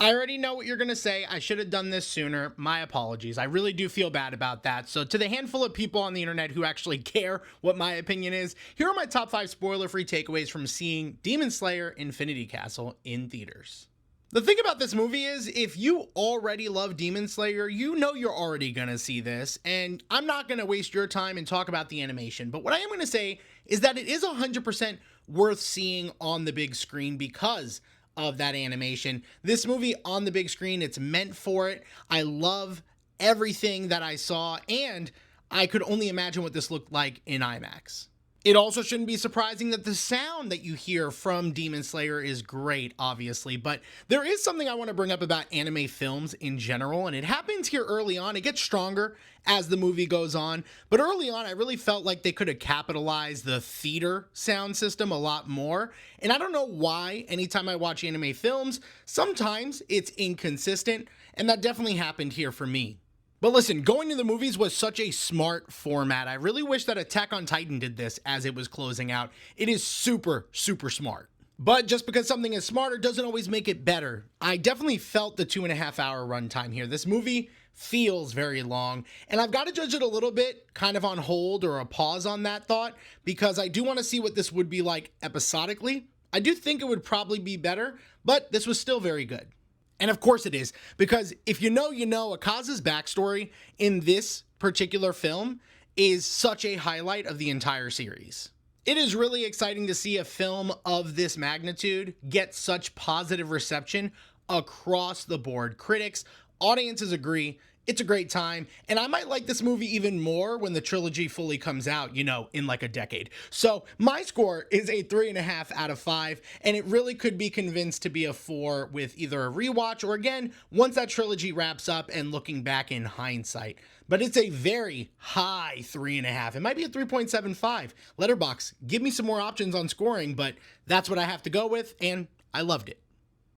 I already know what you're going to say. I should have done this sooner. My apologies. I really do feel bad about that. So, to the handful of people on the internet who actually care what my opinion is, here are my top 5 spoiler free takeaways from seeing Demon Slayer Infinity Castle in theaters. The thing about this movie is, if you already love Demon Slayer, you know you're already gonna see this, and I'm not gonna waste your time and talk about the animation, but what I am gonna say is that it is 100% worth seeing on the big screen because of that animation. This movie on the big screen, it's meant for it. I love everything that I saw, and I could only imagine what this looked like in IMAX. It also shouldn't be surprising that the sound that you hear from Demon Slayer is great, obviously, but there is something I want to bring up about anime films in general, and it happens here early on. It gets stronger as the movie goes on, but early on, I really felt like they could have capitalized the theater sound system a lot more, and I don't know why. Anytime I watch anime films, sometimes it's inconsistent, and that definitely happened here for me. But listen, going to the movies was such a smart format. I really wish that Attack on Titan did this as it was closing out. It is super, super smart. But just because something is smarter doesn't always make it better. I definitely felt the 2.5 hour runtime here. This movie feels very long, and I've got to judge it a little bit, kind of on hold or a pause on that thought, because I do want to see what this would be like episodically. I do think it would probably be better, but this was still very good. And of course it is, because if you know, Akaza's backstory in this particular film is such a highlight of the entire series. It is really exciting to see a film of this magnitude get such positive reception across the board. Critics, audiences agree. It's a great time, and I might like this movie even more when the trilogy fully comes out, in like a decade. So my score is a 3.5 out of 5, and it really could be convinced to be a 4 with either a rewatch or, again, once that trilogy wraps up and looking back in hindsight. But it's a very high 3.5. It might be a 3.75. Letterboxd, give me some more options on scoring, but that's what I have to go with, and I loved it.